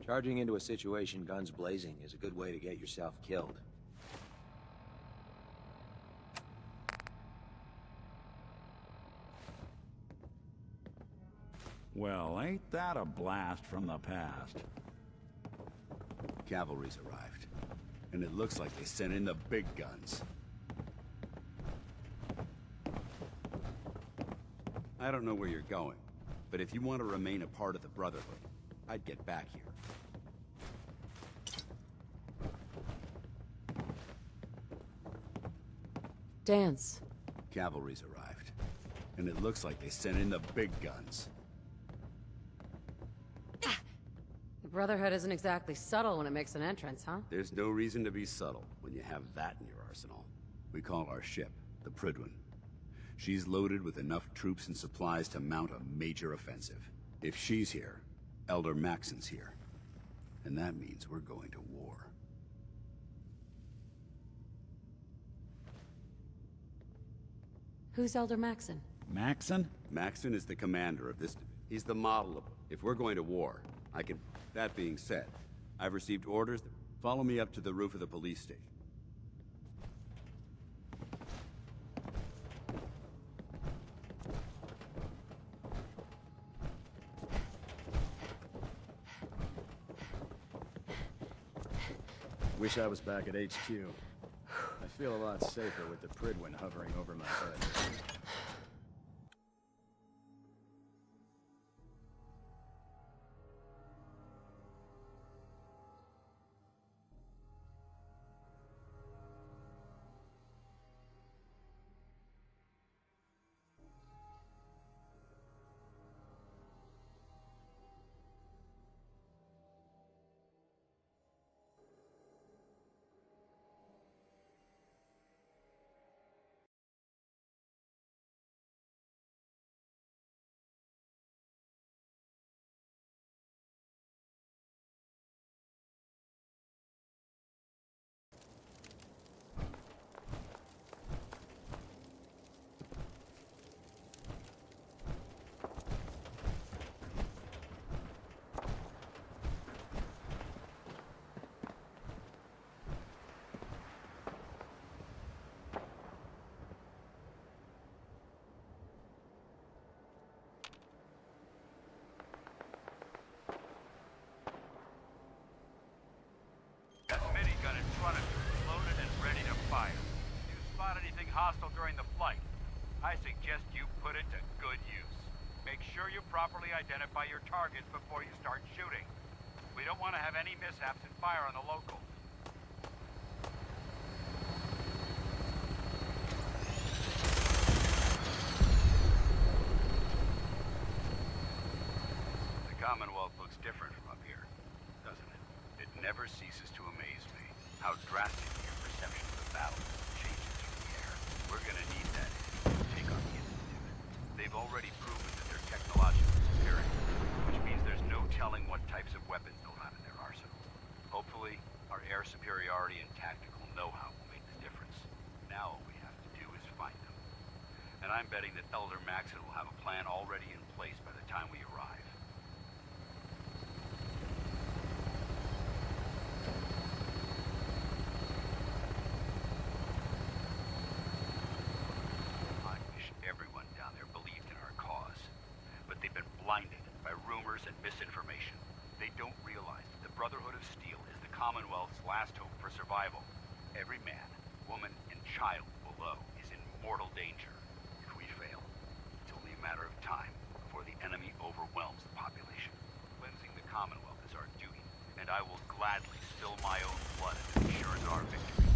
Charging into a situation guns blazing is a good way to get yourself killed. Well, ain't that a blast from the past? Cavalry's arrived. And it looks like they sent in the big guns. I don't know where you're going, but if you want to remain a part of the Brotherhood, I'd get back here. Dance. Cavalry's arrived. And it looks like they sent in the big guns. The Brotherhood isn't exactly subtle when it makes an entrance, huh? There's no reason to be subtle when you have that in your arsenal. We call our ship the Prydwen. She's loaded with enough troops and supplies to mount a major offensive. If she's here, Elder Maxon's here. And that means we're going to war. Who's Elder Maxon? Maxon? Maxon is the commander of this. He's the model of. If we're going to war, I can. That being said, I've received orders that follow me up to the roof of the police station. Wish I was back at HQ. I feel a lot safer with the Prydwen hovering over my head. Gun in front of you, loaded and ready to fire. If you spot anything hostile during the flight, I suggest you put it to good use. Make sure you properly identify your targets before you start shooting. We don't want to have any mishaps and fire on the locals. The Commonwealth looks different from up here, doesn't it? It never ceases to amaze me how drastically your perception of the battle changes through the air. We're gonna need that to take on the Institute. They've already proven that they're technologically superior, which means there's no telling what types of weapons they'll have in their arsenal. Hopefully, our air superiority and tactical know-how will make the difference. Now all we have to do is find them. And I'm betting that Elder Maxon will have a plan already in place by the time we arrive. Everyone down there believed in our cause, but they've been blinded by rumors and misinformation. They don't realize that the Brotherhood of Steel is the Commonwealth's last hope for survival. Every man, woman, and child below is in mortal danger. If we fail, it's only a matter of time before the enemy overwhelms the population. Cleansing the Commonwealth is our duty, and I will gladly spill my own blood if it ensures our victory.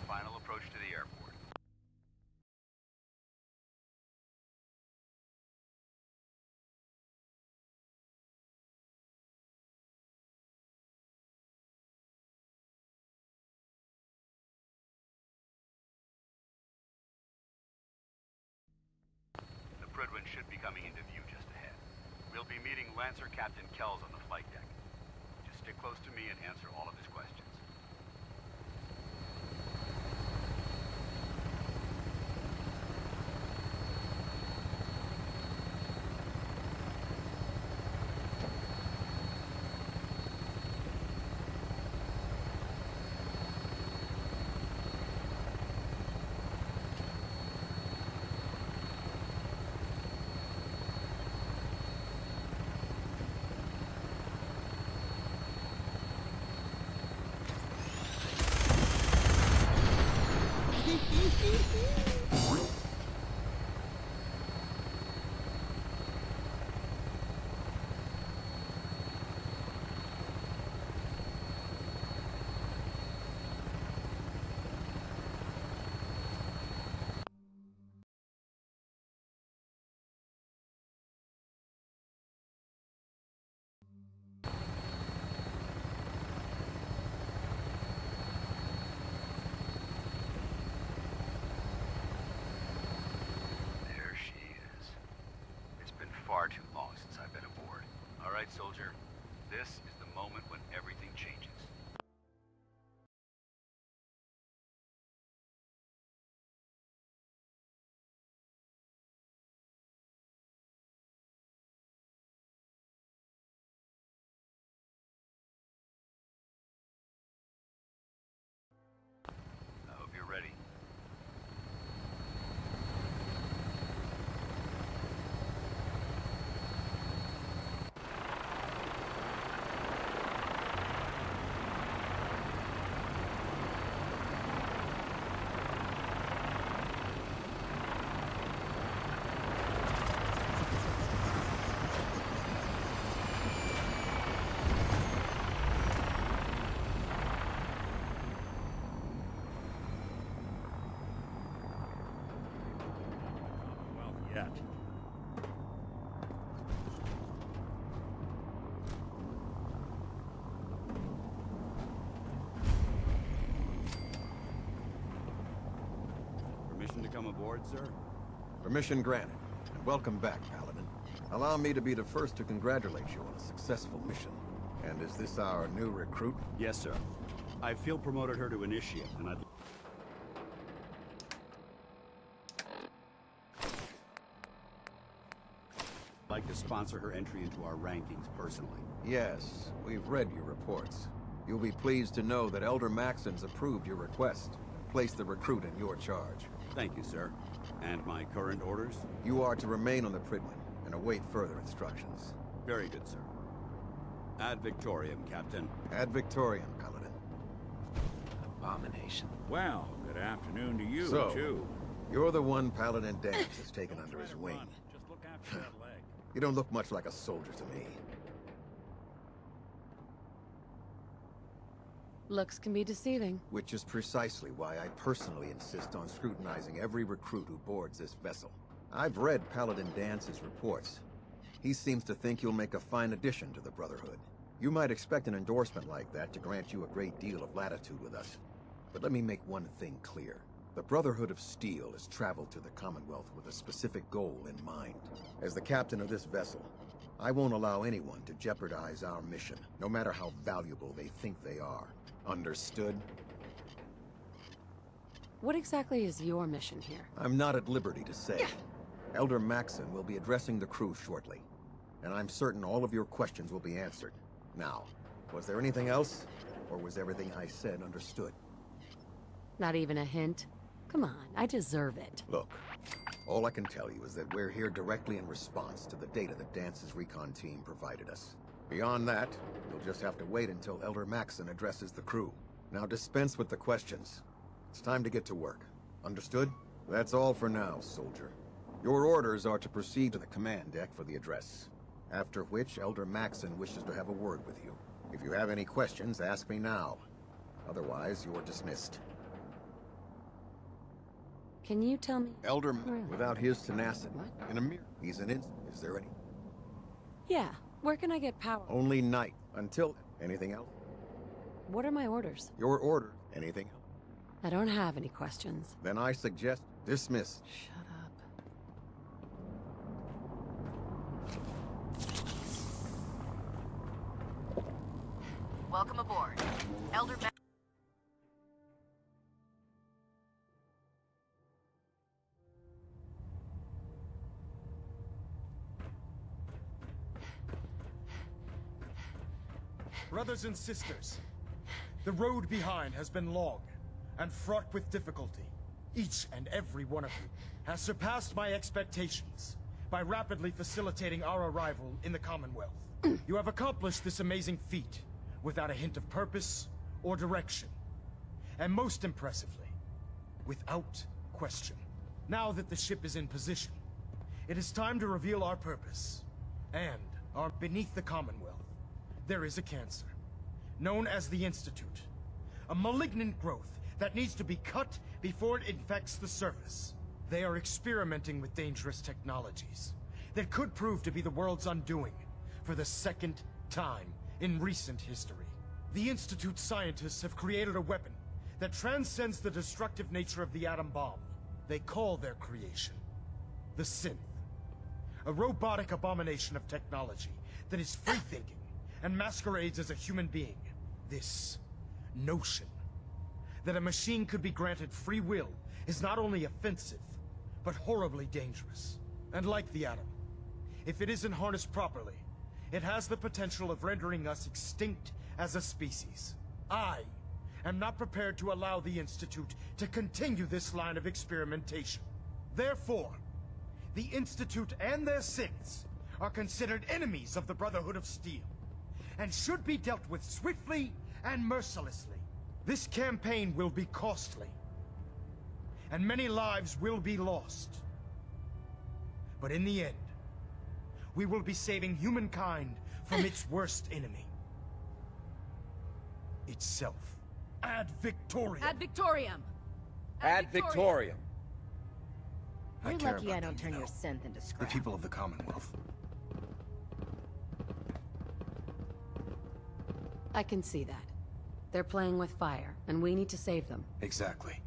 Final approach to the airport. The Prydwen should be coming into view just ahead. We'll be meeting Lancer Captain Kells on the flight deck. Just stick close to me and answer all of his questions. far too long since I've been aboard. All right, soldier. This is the moment when everything changes. I hope you're ready. Well, yet. Permission to come aboard, sir? Permission granted. And welcome back, Paladin. Allow me to be the first to congratulate you on a successful mission. And is this our new recruit? Yes, sir. I feel promoted her to initiate, and I'd like to sponsor her entry into our rankings personally. Yes, we've read your reports. You'll be pleased to know that Elder Maxon's approved your request and placed the recruit in your charge. Thank you, sir. And my current orders? You are to remain on the Pridwin and await further instructions. Very good, sir. Ad Victoriam, Captain. Ad Victoriam, Paladin. Abomination. Well, good afternoon to you, So, too. You're the one Paladin Dance has taken under his wing. Just look after that leg. You don't look much like a soldier to me. Looks can be deceiving. Which is precisely why I personally insist on scrutinizing every recruit who boards this vessel. I've read Paladin Dance's reports. He seems to think you'll make a fine addition to the Brotherhood. You might expect an endorsement like that to grant you a great deal of latitude with us. But let me make one thing clear. The Brotherhood of Steel has traveled to the Commonwealth with a specific goal in mind. As the captain of this vessel, I won't allow anyone to jeopardize our mission, no matter how valuable they think they are. Understood? What exactly is your mission here? I'm not at liberty to say. Elder Maxon will be addressing the crew shortly, and I'm certain all of your questions will be answered. Now, was there anything else, or was everything I said understood? Not even a hint? Come on, I deserve it. Look, all I can tell you is that we're here directly in response to the data that Dance's recon team provided us. Beyond that, you'll just have to wait until Elder Maxon addresses the crew. Now dispense with the questions. It's time to get to work. Understood? That's all for now, soldier. Your orders are to proceed to the command deck for the address. After which, Elder Maxon wishes to have a word with you. If you have any questions, ask me now. Otherwise, you're dismissed. Can you tell me? Elder, Really? without his tenacity, What? in a mirror, he's an Is there any? Yeah, where can I get power? Only night. Until... Anything else? What are my orders? Your order. Anything else? I don't have any questions. Then I suggest dismiss. Shut up. Welcome aboard. Elder Ma- Brothers and sisters, the road behind has been long and fraught with difficulty. Each and every one of you has surpassed my expectations by rapidly facilitating our arrival in the Commonwealth. You have accomplished this amazing feat without a hint of purpose or direction. And most impressively, without question. Now that the ship is in position, it is time to reveal our purpose. And beneath the Commonwealth, there is a cancer, known as the Institute. A malignant growth that needs to be cut before it infects the surface. They are experimenting with dangerous technologies that could prove to be the world's undoing for the second time in recent history. The Institute scientists have created a weapon that transcends the destructive nature of the atom bomb. They call their creation the synth. A robotic abomination of technology that is free-thinking and masquerades as a human being. This notion that a machine could be granted free will is not only offensive, but horribly dangerous. And like the atom, if it isn't harnessed properly, it has the potential of rendering us extinct as a species. I am not prepared to allow the Institute to continue this line of experimentation. Therefore, the Institute and their synths are considered enemies of the Brotherhood of Steel, and should be dealt with swiftly and mercilessly. This campaign will be costly, and many lives will be lost. But in the end, we will be saving humankind from its worst enemy. Itself. Ad Victoriam! Ad Victoriam! Ad Victoriam. I You're care lucky about I don't them, turn you your know. synth into The scrap. people of the Commonwealth. I can see that. They're playing with fire, and we need to save them. Exactly.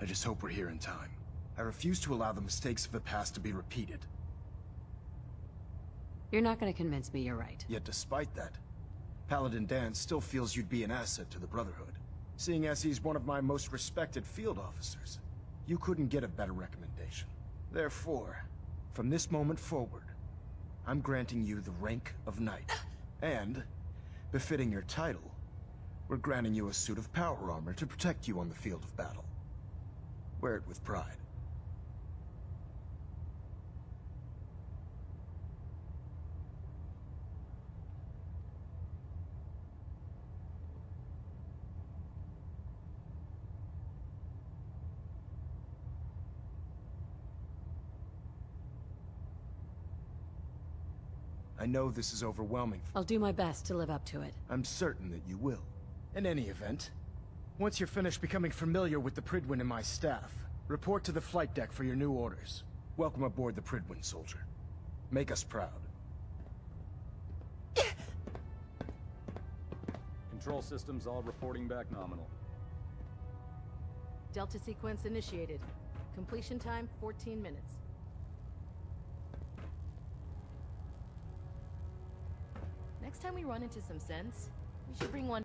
I just hope we're here in time. I refuse to allow the mistakes of the past to be repeated. You're not gonna convince me you're right. Yet despite that, Paladin Dan still feels you'd be an asset to the Brotherhood. Seeing as he's one of my most respected field officers, you couldn't get a better recommendation. Therefore, from this moment forward, I'm granting you the rank of Knight. And, befitting your title, we're granting you a suit of power armor to protect you on the field of battle. Wear it with pride. I know this is overwhelming. I'll do my best to live up to it. I'm certain that you will. In any event, once you're finished becoming familiar with the Pridwin and my staff, report to the flight deck for your new orders. Welcome aboard the Pridwin, soldier. Make us proud. Control systems all reporting back nominal. Delta sequence initiated. Completion time 14 minutes. Next time we run into some sense, we should bring one.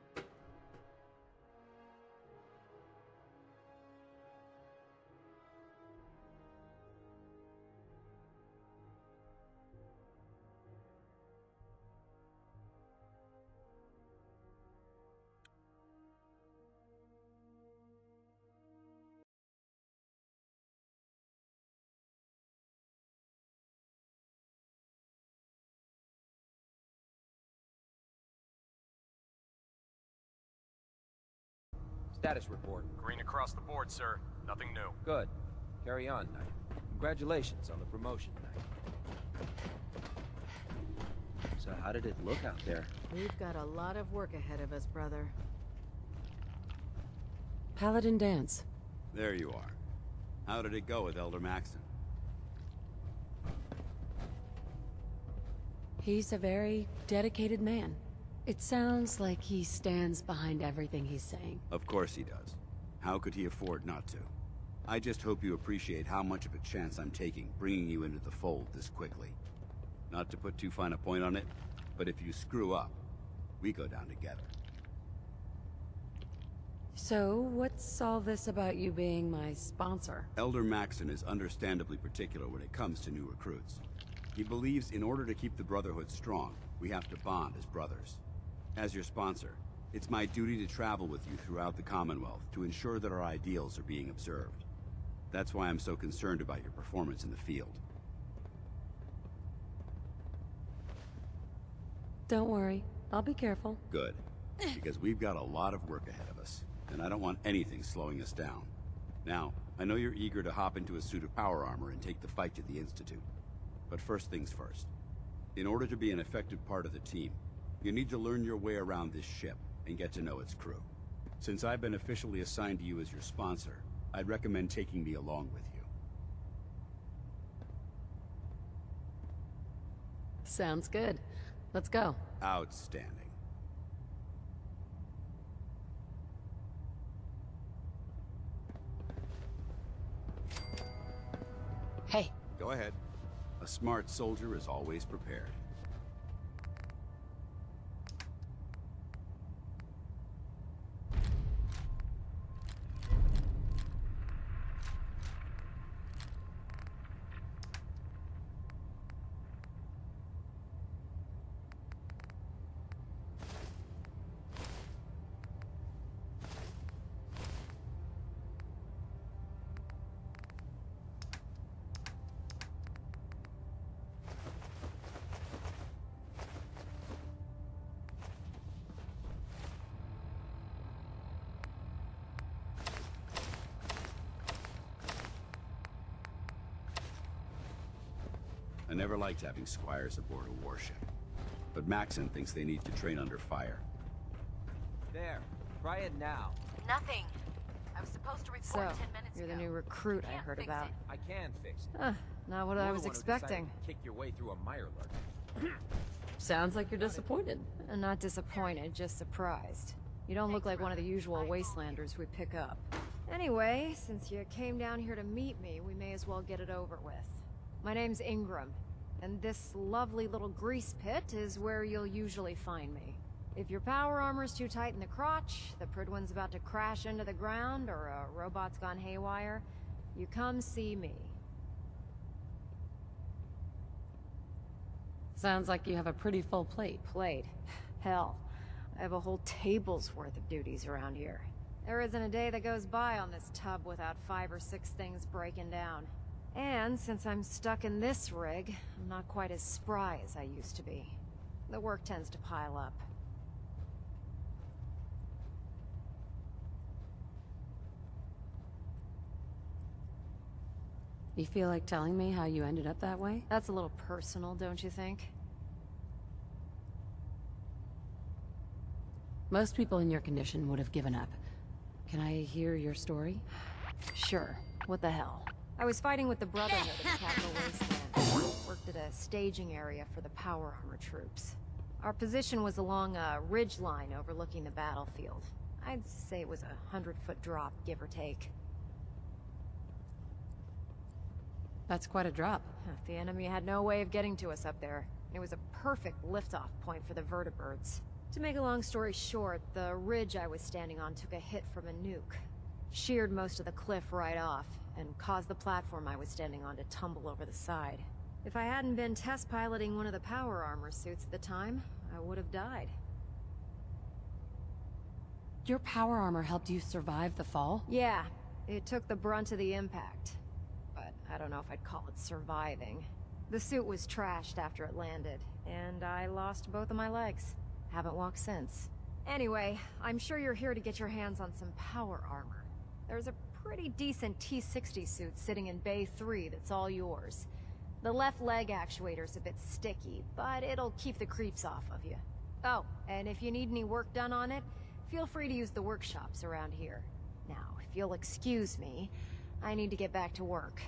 Status report. Green across the board, sir. Nothing new. Good. Carry on, Knight. Congratulations on the promotion, Knight. So how did it look out there? We've got a lot of work ahead of us, brother. Paladin Dance. There you are. How did it go with Elder Maxton? He's a very dedicated man. It sounds like he stands behind everything he's saying. Of course he does. How could he afford not to? I just hope you appreciate how much of a chance I'm taking bringing you into the fold this quickly. Not to put too fine a point on it, but if you screw up, we go down together. So, what's all this about you being my sponsor? Elder Maxton is understandably particular when it comes to new recruits. He believes in order to keep the Brotherhood strong, we have to bond as brothers. As your sponsor, it's my duty to travel with you throughout the Commonwealth to ensure that our ideals are being observed. That's why I'm so concerned about your performance in the field. Don't worry, I'll be careful. Good, because we've got a lot of work ahead of us, and I don't want anything slowing us down. Now, I know you're eager to hop into a suit of power armor and take the fight to the Institute. But first things first. In order to be an effective part of the team, you need to learn your way around this ship and get to know its crew. Since I've been officially assigned to you as your sponsor, I'd recommend taking me along with you. Sounds good. Let's go. Outstanding. Hey, Go ahead. A smart soldier is always prepared. I never liked having squires aboard a warship. But Maxon thinks they need to train under fire. There. Try it now. Nothing. I was supposed to report So, 10 minutes you're ago. the new recruit I Can't heard fix about. it. I can fix it. Not what You're I the was one who decided expecting. to kick your way through a Mirelurk. Sounds like you're disappointed. Not disappointed, just surprised. You don't look like one of the usual wastelanders we pick up. Anyway, since you came down here to meet me, we may as well get it over with. My name's Ingram, and this lovely little grease pit is where you'll usually find me. If your power armor's too tight in the crotch, the Pridwin's about to crash into the ground, or a robot's gone haywire, you come see me. Sounds like you have a pretty full plate. Plate? Hell, I have a whole table's worth of duties around here. There isn't a day that goes by on this tub without 5 or 6 things breaking down. And since I'm stuck in this rig, I'm not quite as spry as I used to be. The work tends to pile up. You feel like telling me how you ended up that way? That's a little personal, don't you think? Most people in your condition would have given up. Can I hear your story? Sure. What the hell? I was fighting with the Brotherhood in the Capital Wasteland. Worked at a staging area for the power armor troops. Our position was along a ridge line overlooking the battlefield. I'd say it was a 100-foot drop, give or take. That's quite a drop. The enemy had no way of getting to us up there. It was a perfect liftoff point for the vertibirds. To make a long story short, the ridge I was standing on took a hit from a nuke. Sheared most of the cliff right off, and caused the platform I was standing on to tumble over the side. If I hadn't been test piloting one of the power armor suits at the time, I would have died. Your power armor helped you survive the fall? Yeah, it took the brunt of the impact. But I don't know if I'd call it surviving. The suit was trashed after it landed, and I lost both of my legs. Haven't walked since. Anyway, I'm sure you're here to get your hands on some power armor. There's a pretty decent T-60 suit sitting in Bay 3 that's all yours. The left leg actuator's a bit sticky, but it'll keep the creeps off of you. Oh, and if you need any work done on it, feel free to use the workshops around here. Now, if you'll excuse me, I need to get back to work.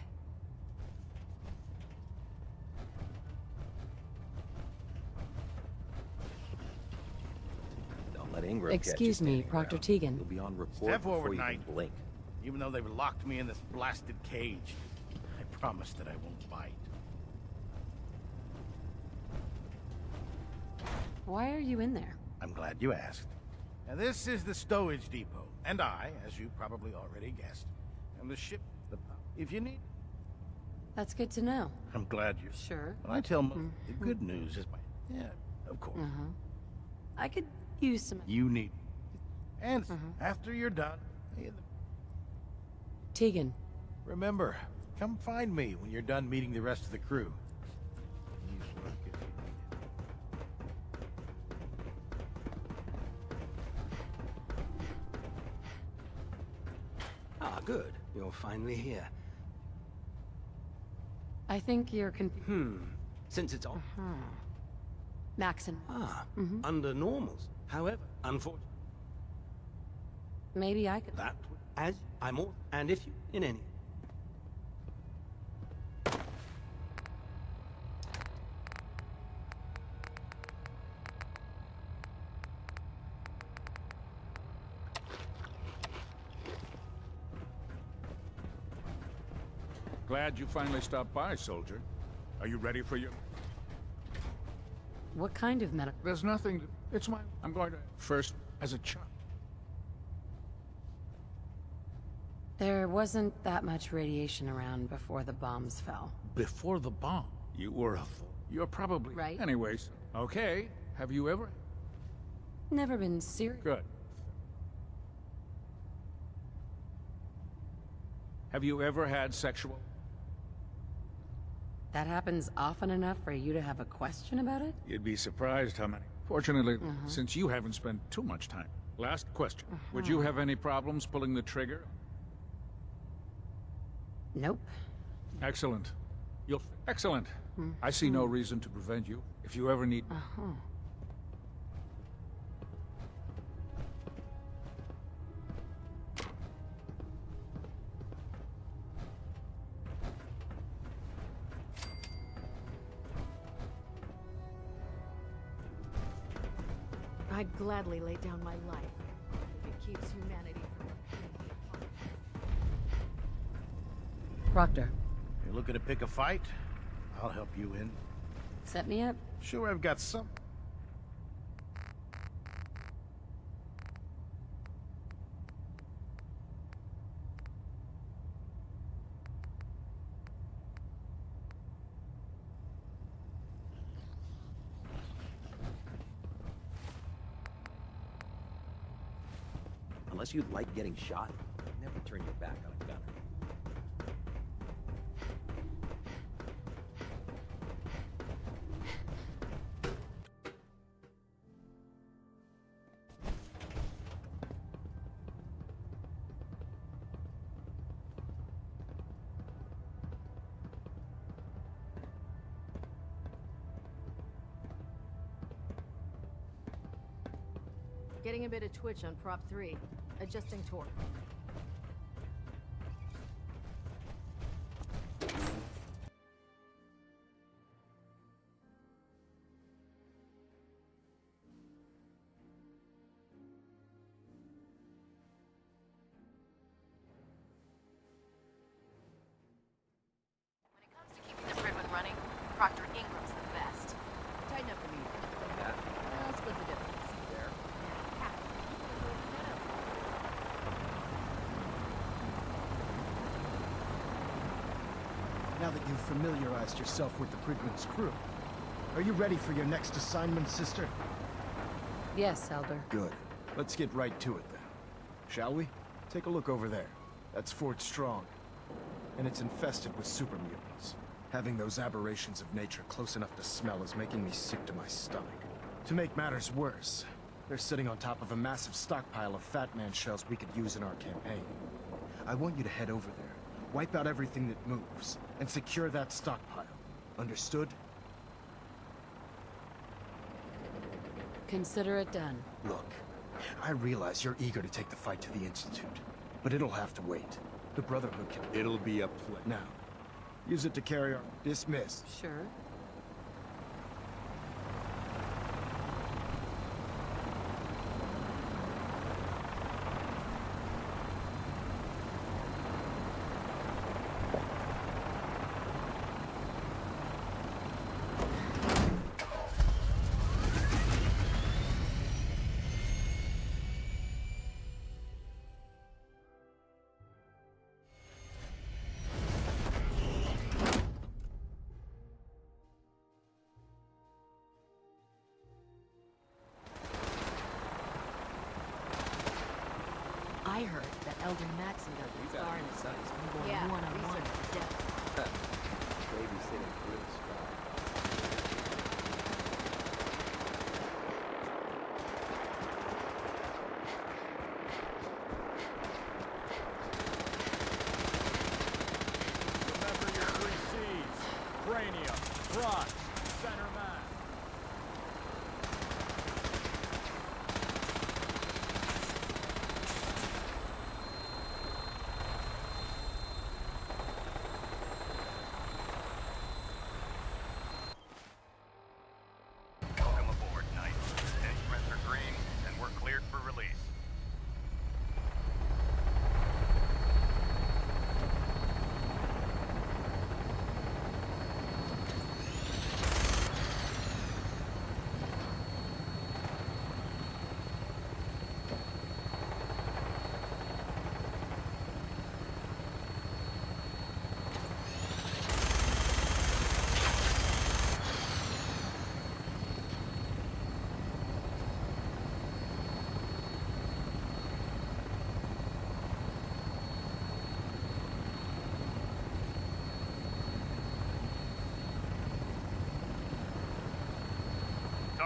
Don't let Ingram Excuse get you me, standing Proctor around. Tegan. You'll be on report Step before forward, you can Knight. blink. Even though they've locked me in this blasted cage, I promise that I won't bite. Why are you in there? I'm glad you asked. Now this is the stowage depot, and I, as you probably already guessed, am the ship. If you need, That's good to know. I'm glad you. Sure. When I tell most, the good news is my. Yeah, of course. I could use some... You need. And after you're done, Tegan. remember, come find me when you're done meeting the rest of the crew. Ah, good. You're finally here. I think you're Since it's on. Maxon. Under normals. However, unfortunately, Maybe I could... that as I'm all, and if you in any. Glad you finally stopped by, soldier. Are you ready for your... What kind of medical? There's nothing... It's my... I'm going to... First, as a child. There wasn't that much radiation around before the bombs fell. Before the bomb, you were a fool. You're probably... Right. Anyways, okay. Have you ever... Never been serious. Good. Have you ever had sexual... That happens often enough for you to have a question about it? You'd be surprised how many. Fortunately, since you haven't spent too much time. Last question. Would you have any problems pulling the trigger? Nope. Excellent. Excellent. I see no reason to prevent you. If you ever need... I'd gladly lay down my life if it keeps humanity from... Proctor. You're looking to pick a fight? I'll help you in. Set me up? Sure, I've got some. Unless you like getting shot, never turn your back on a gunner. Getting a bit of twitch on prop 3. Adjusting torque. When it comes to keeping the Prydwen running, Proctor Ingram's the best. Tighten up the meter. That? I'll split the difference. There. Now that you've familiarized yourself with the Prydwen's crew, are you ready for your next assignment, sister? Yes, Elder. Good. Let's get right to it then. Shall we? Take a look over there. That's Fort Strong. And it's infested with super mutants. Having those aberrations of nature close enough to smell is making me sick to my stomach. To make matters worse, they're sitting on top of a massive stockpile of Fat Man shells we could use in our campaign. I want you to head over there, wipe out everything that moves, and secure that stockpile. Understood? Consider it done. Look, I realize you're eager to take the fight to the Institute, but it'll have to wait. The Brotherhood can... It'll be a play. Now, use it to carry our... Dismiss. Sure. I heard that Elder Maxim got You the got star it. in his Nice. I'm going Yeah, one-on-one research. with the devil. Babysitting real strong. Remember your 3 C's. Cranium, crotch, center mass.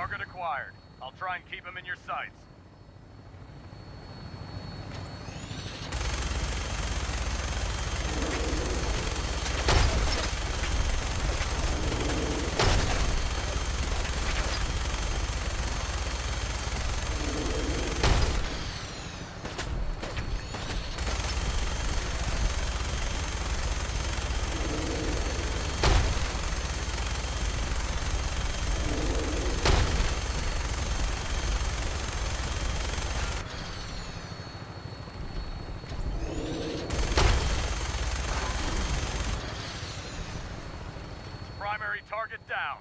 Target acquired. I'll try and keep him in your sights. Primary target down.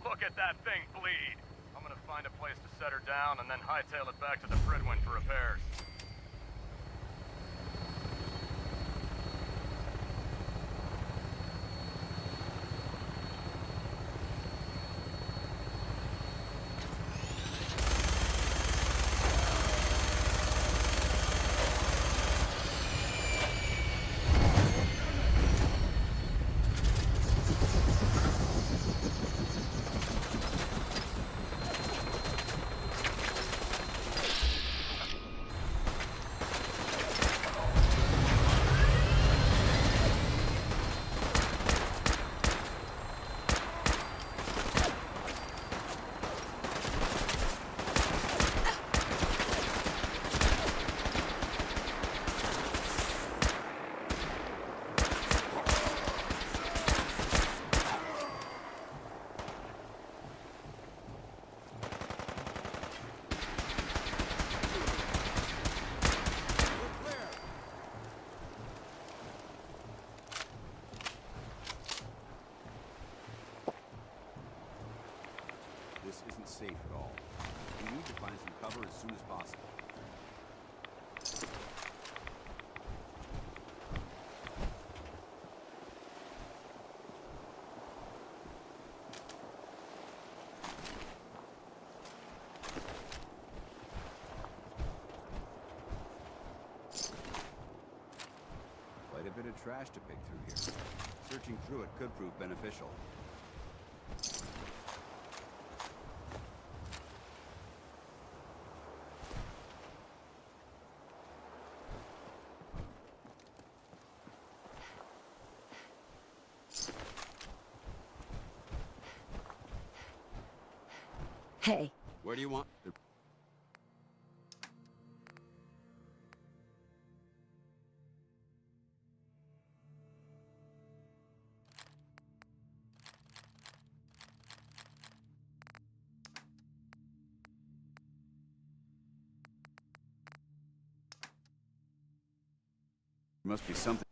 Look at that thing bleed. I'm gonna find a place to set her down and then hightail it back to the Pridwin for repairs. This isn't safe at all. We need to find some cover as soon as possible. Quite a bit of trash to pick through here. Searching through it could prove beneficial. Hey. Where do you want? There must be something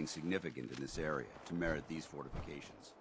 significant in this area to merit these fortifications.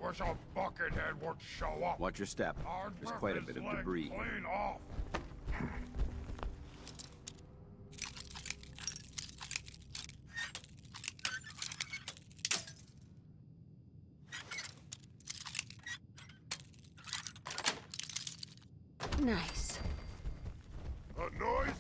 Wish a buckethead would show up. Watch your step. There's quite a bit of debris. Clean off. Nice. A noise?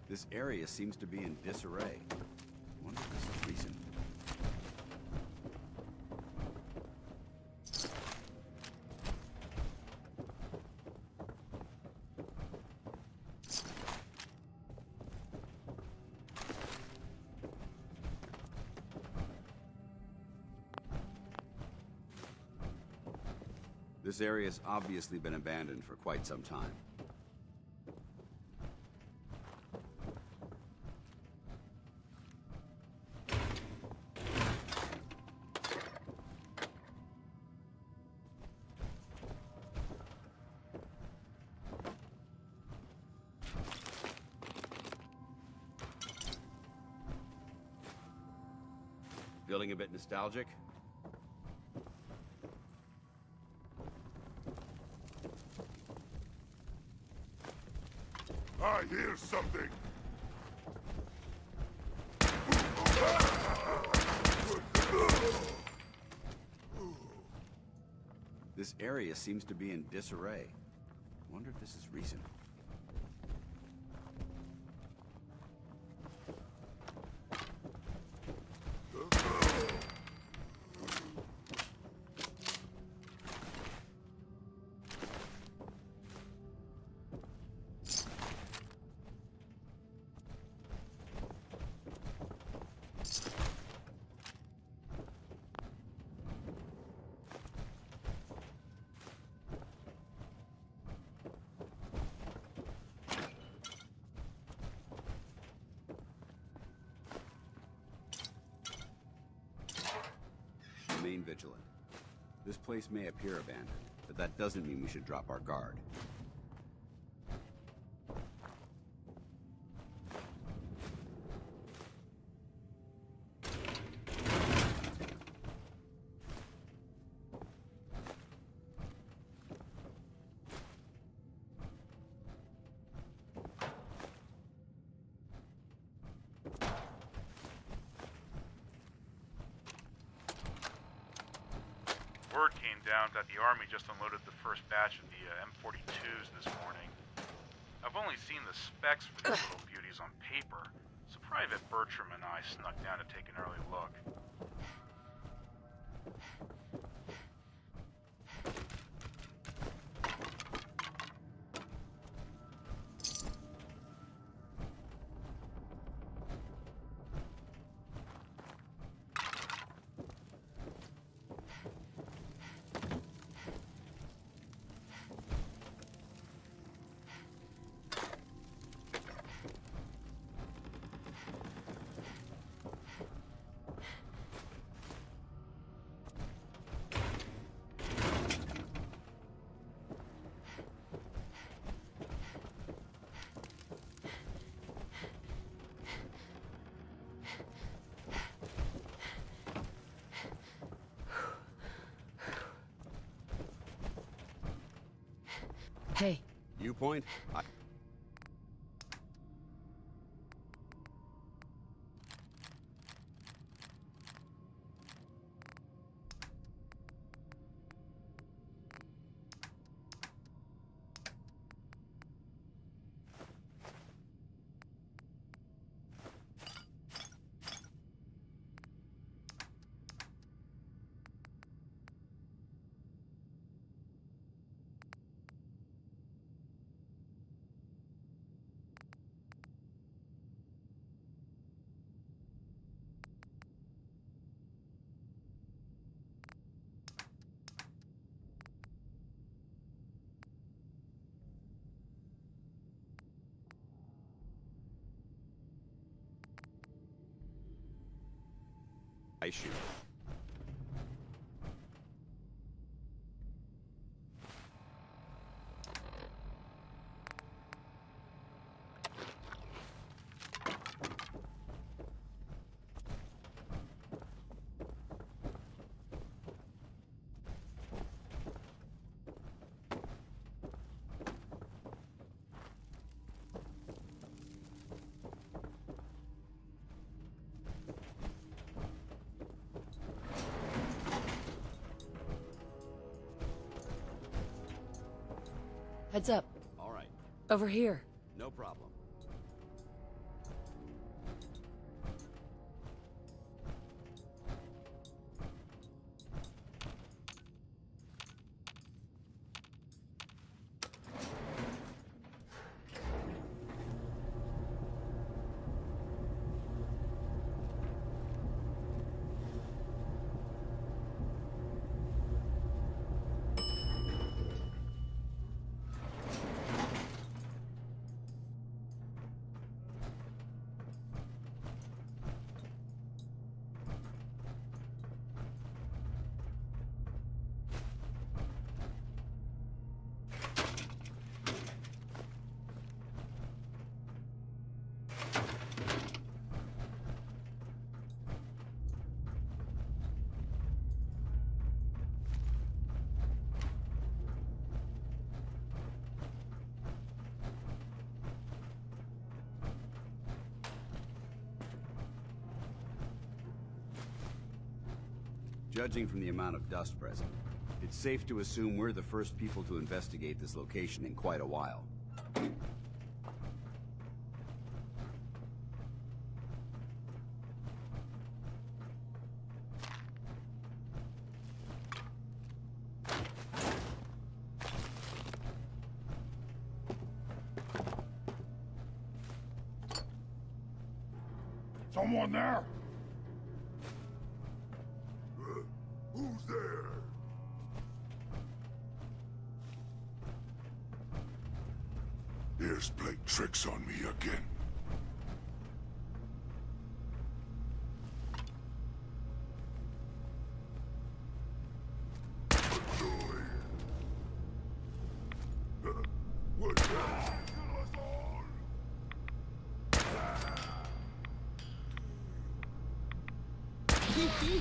This area seems to be in disarray. I wonder if there's a reason. This area has obviously been abandoned for quite some time. Feeling a bit nostalgic? I hear something. This area seems to be in disarray. Wonder if this is recent. Remain vigilant. This place may appear abandoned, but that doesn't mean we should drop our guard. Word came down that the Army just unloaded the first batch of the M42s this morning. I've only seen the specs for these little beauties on paper, so Private Bertram and I snuck down to take an early look. Hey. Viewpoint? I shoot. Heads up. All right. Over here. No problem. Judging from the amount of dust present, it's safe to assume we're the first people to investigate this location in quite a while. Someone there? Who's there? Here's playing tricks on me again. What the?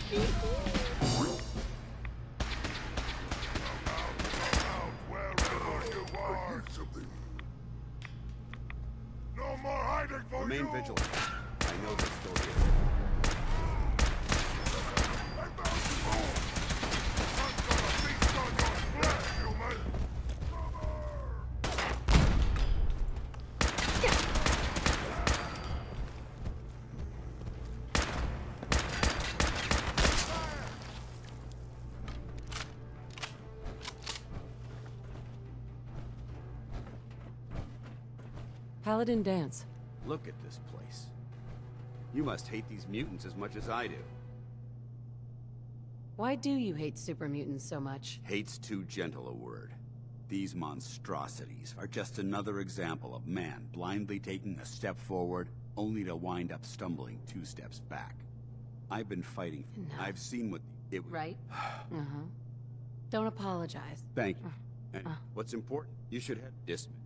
Kill us all! No more hiding for Remain you! vigilant. I know they're still here. Paladin Dance. Look at this place. You must hate these mutants as much as I do. Why do you hate super mutants so much? Hate's too gentle a word. These monstrosities are just another example of man blindly taking a step forward, only to wind up stumbling 2 steps back. I've been fighting. Enough. I've seen what it was. Right? Don't apologize. Thank you. And what's important, you should have dismissed.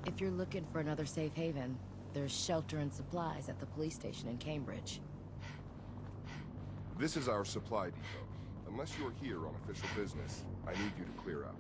If you're looking for another safe haven, there's shelter and supplies at the police station in Cambridge. This is our supply depot. Unless you're here on official business, I need you to clear out.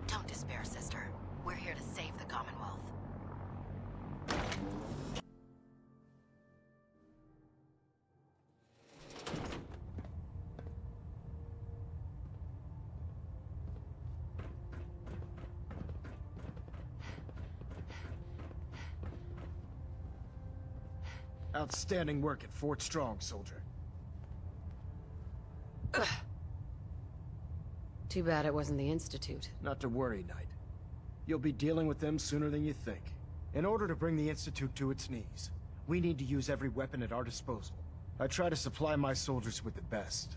Don't despair, sister. We're here to save the Commonwealth. Outstanding work at Fort Strong, soldier. Too bad it wasn't the Institute. Not to worry, Knight. You'll be dealing with them sooner than you think. In order to bring the Institute to its knees, we need to use every weapon at our disposal. I try to supply my soldiers with the best.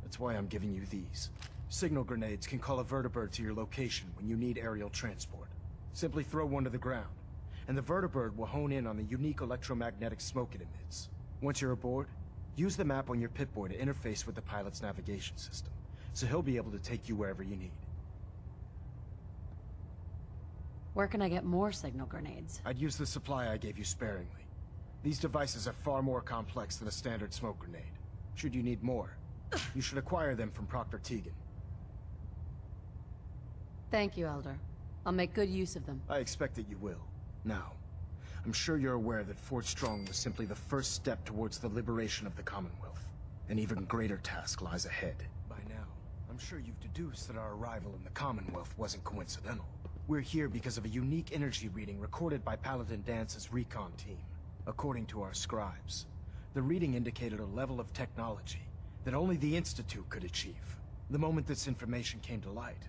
That's why I'm giving you these. Signal grenades can call a vertibird to your location when you need aerial transport. Simply throw one to the ground. and the vertibird will hone in on the unique electromagnetic smoke it emits. Once you're aboard, use the map on your Pip-Boy to interface with the pilot's navigation system, so he'll be able to take you wherever you need. Where can I get more signal grenades? I'd use the supply I gave you sparingly. These devices are far more complex than a standard smoke grenade. Should you need more, you should acquire them from Proctor Teagan. Thank you, Elder. I'll make good use of them. I expect that you will. Now, I'm sure you're aware that Fort Strong was simply the first step towards the liberation of the Commonwealth. An even greater task lies ahead. By now, I'm sure you've deduced that our arrival in the Commonwealth wasn't coincidental. We're here because of a unique energy reading recorded by Paladin Dance's recon team. According to our scribes, the reading indicated a level of technology that only the Institute could achieve. The moment this information came to light,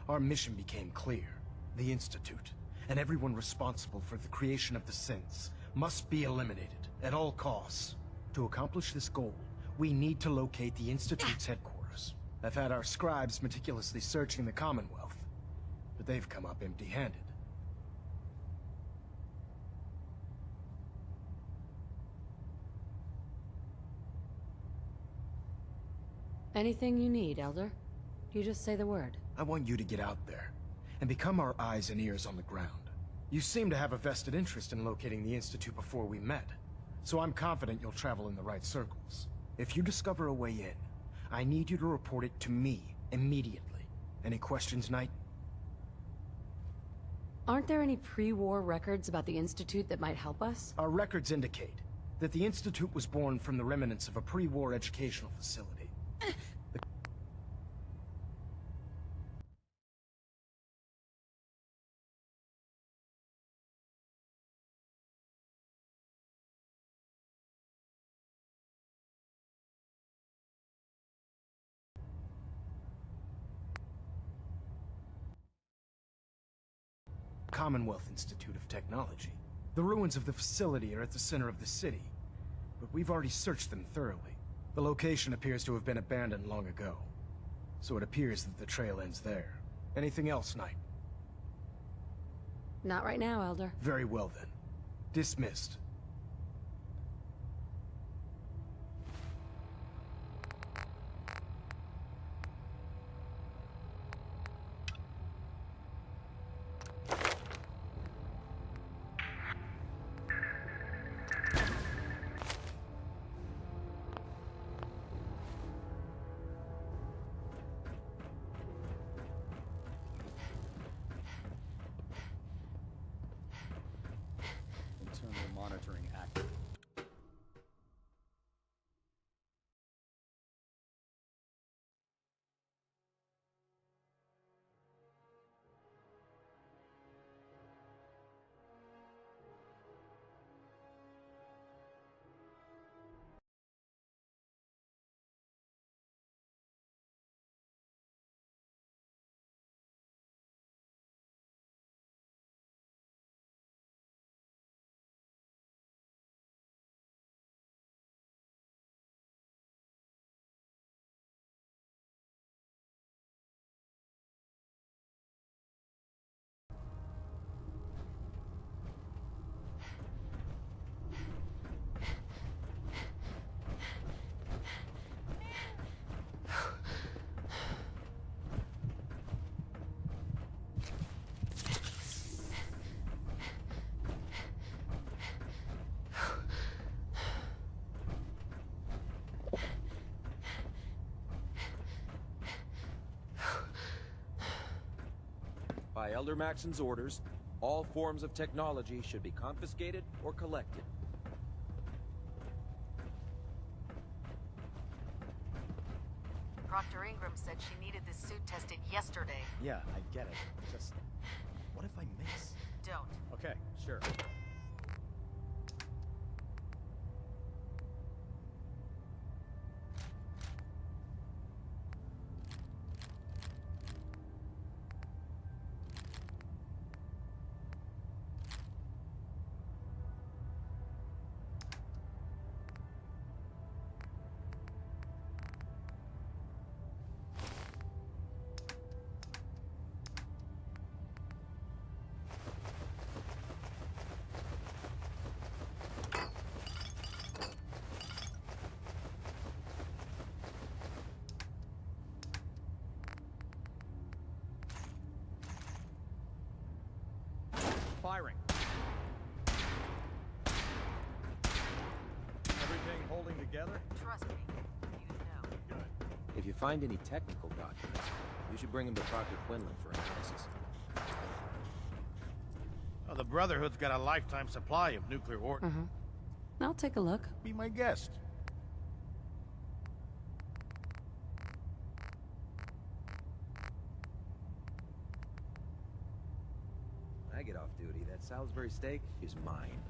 our mission became clear. The Institute, and everyone responsible for the creation of the synths, must be eliminated at all costs. To accomplish this goal, we need to locate the Institute's headquarters. I've had our scribes meticulously searching the Commonwealth, but they've come up empty-handed. Anything you need, Elder? You just say the word. I want you to get out there and become our eyes and ears on the ground. You seem to have a vested interest in locating the Institute before we met, so I'm confident you'll travel in the right circles. If you discover a way in, I need you to report it to me immediately. Any questions, Knight? Aren't there any pre-war records about the Institute that might help us? Our records indicate that the Institute was born from the remnants of a pre-war educational facility. Commonwealth Institute of Technology. The ruins of the facility are at the center of the city, but we've already searched them thoroughly. The location appears to have been abandoned long ago, so it appears that the trail ends there. Anything else, Knight? Not right now, Elder. Very well then. Dismissed. Internal monitoring active. By Elder Maxon's orders, all forms of technology should be confiscated or collected. Proctor Ingram said she needed this suit tested yesterday. Yeah, I get it. Just, what if I miss? Don't. Okay, sure. together? Trust me, you know. Good. If you find any technical documents, you should bring them to Dr. Quinlan for analysis. Oh, the Brotherhood's got a lifetime supply of nuclear ordnance. I'll take a look. Be my guest. When I get off duty, that Salisbury steak is mine.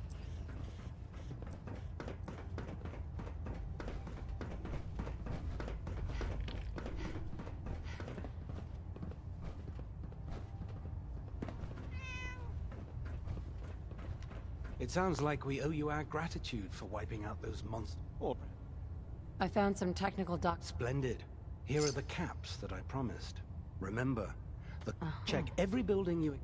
It sounds like we owe you our gratitude for wiping out those monsters. I found some technical Splendid. Here are the caps that I promised. Remember, check every building you...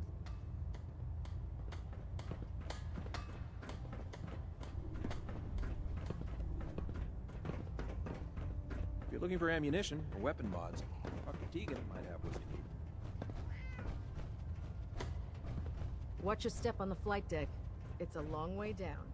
If you're looking for ammunition or weapon mods, Dr. Tegan might have what you need. Watch your step on the flight deck. It's a long way down.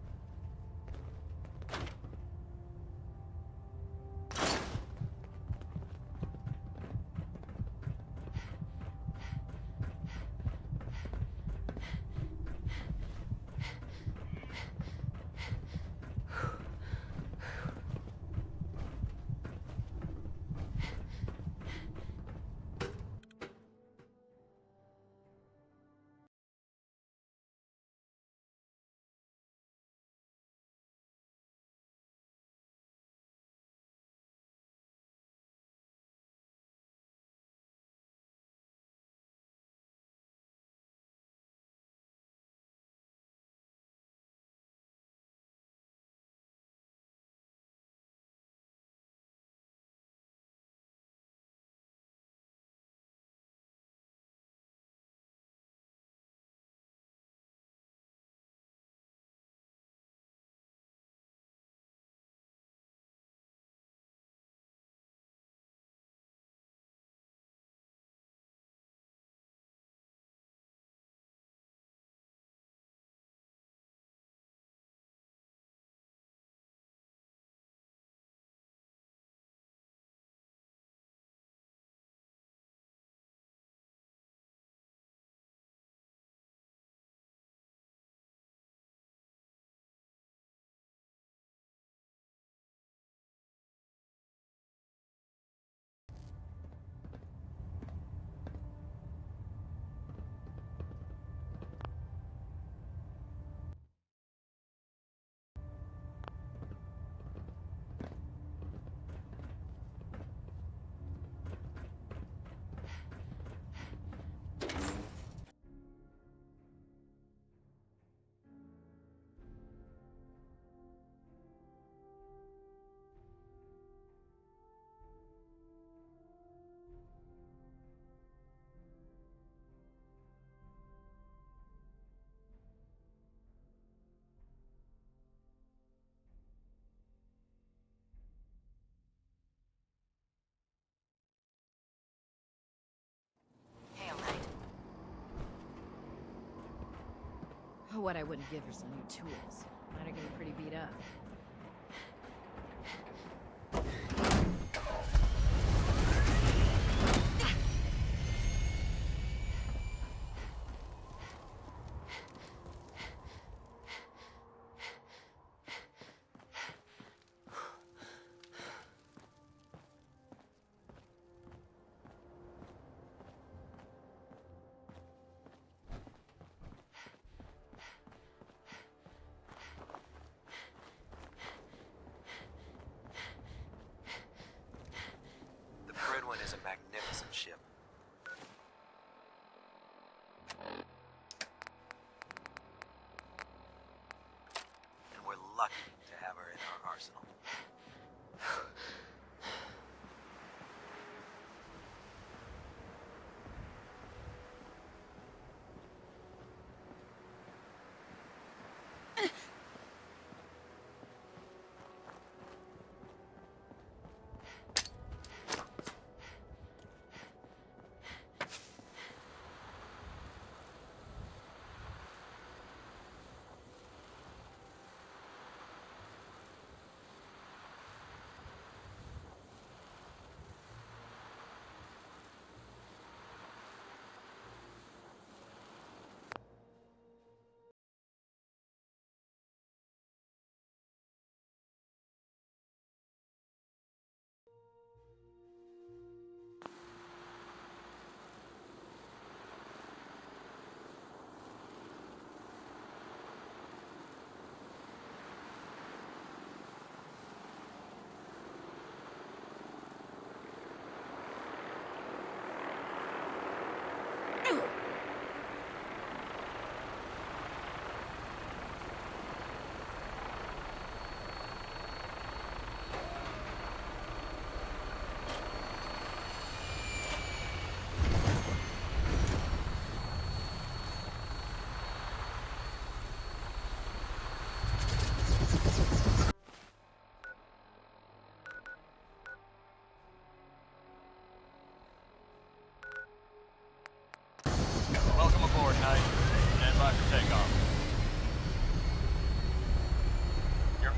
Hail, Knight. What I wouldn't give for some new tools. Mine are getting pretty beat up. The Pridwin is a magnificent ship. And we're lucky to have her in our arsenal.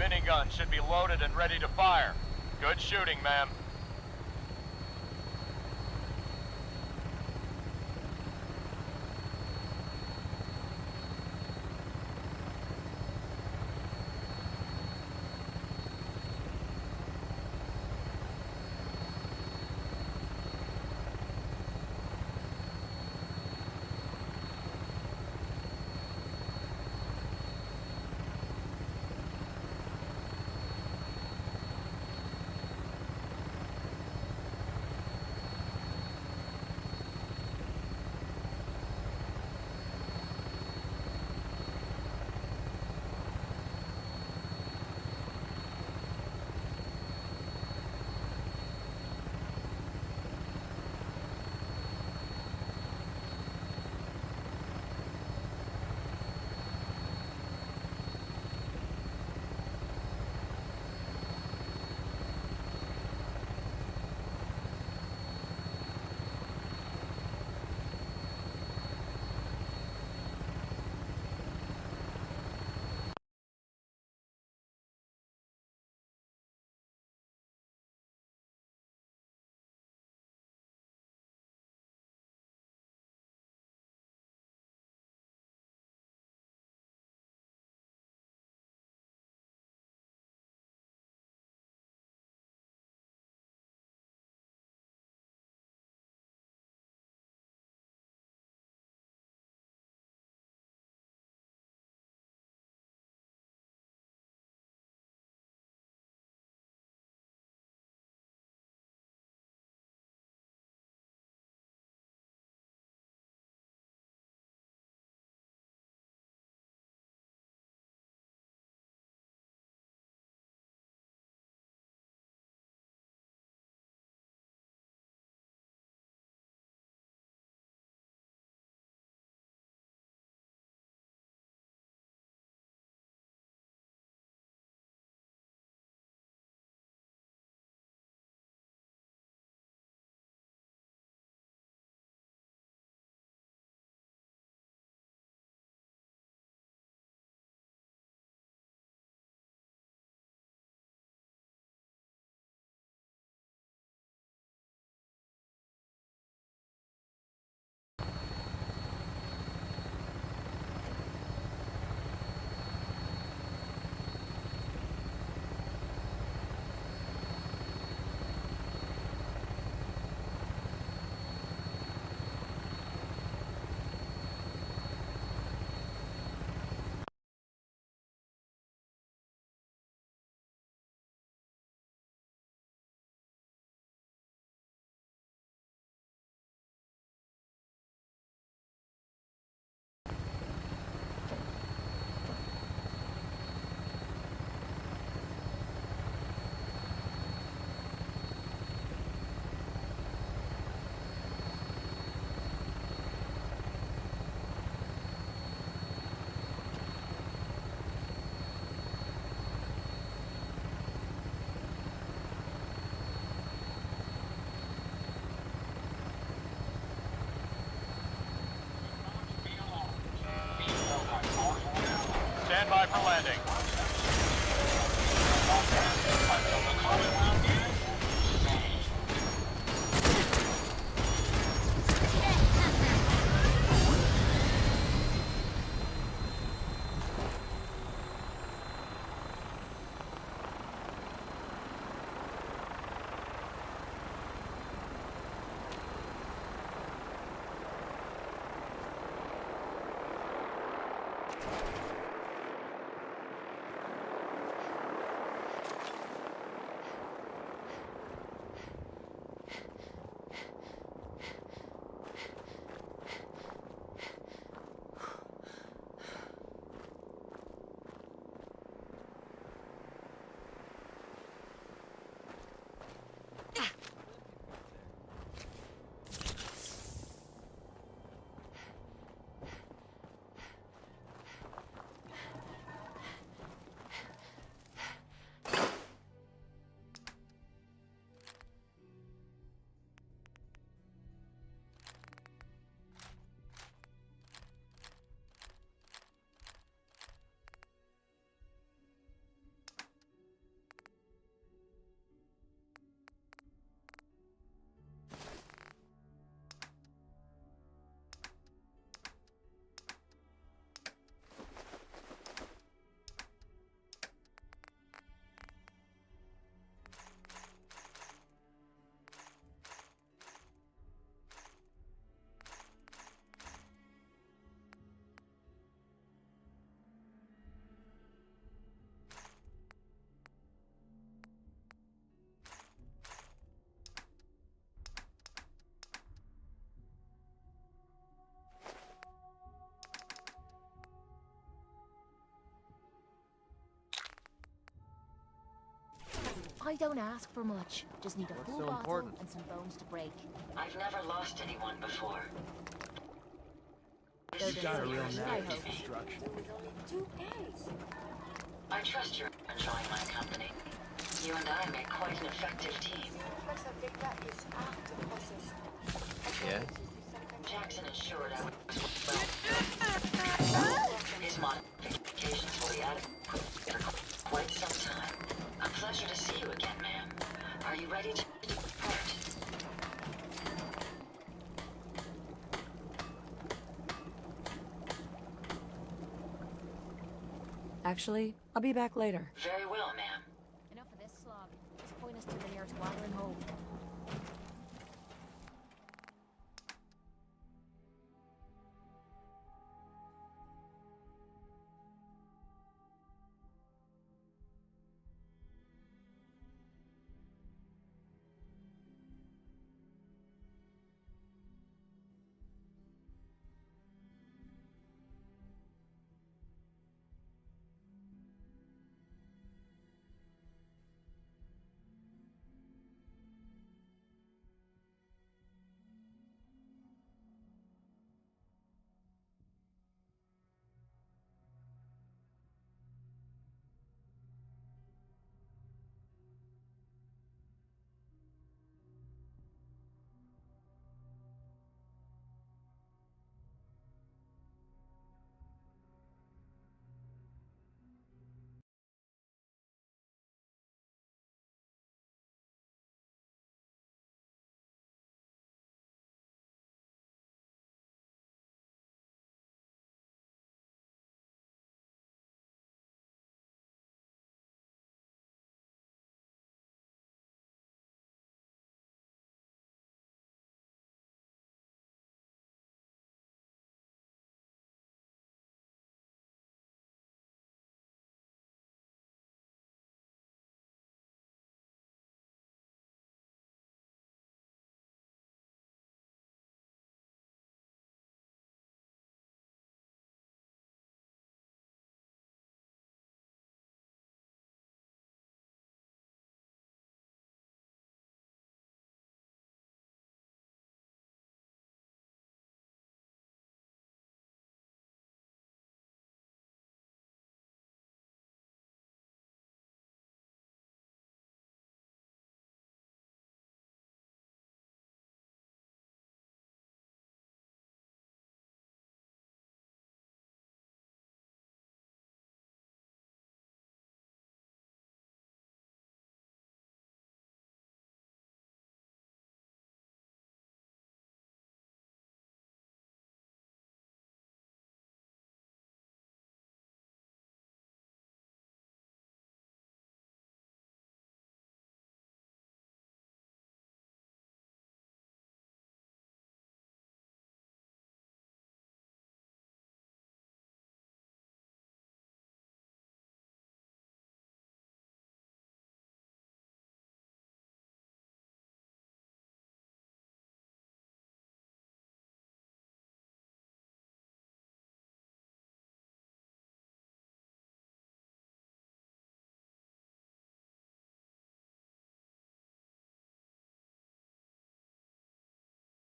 minigun should be loaded and ready to fire. Good shooting, ma'am. Stand by for landing. I don't ask for much. Just need a What's full so bottle important? and some bones to break. I've never lost anyone before. You've got a real knack for destruction. With only 2 pence. I trust you're enjoying my company. You and I make quite an effective team. Yeah? Jackson assured I was well. His modifications will be adequate for quite some time. A pleasure to see you again, ma'am. Are you ready to depart? Actually, I'll be back later. Very well.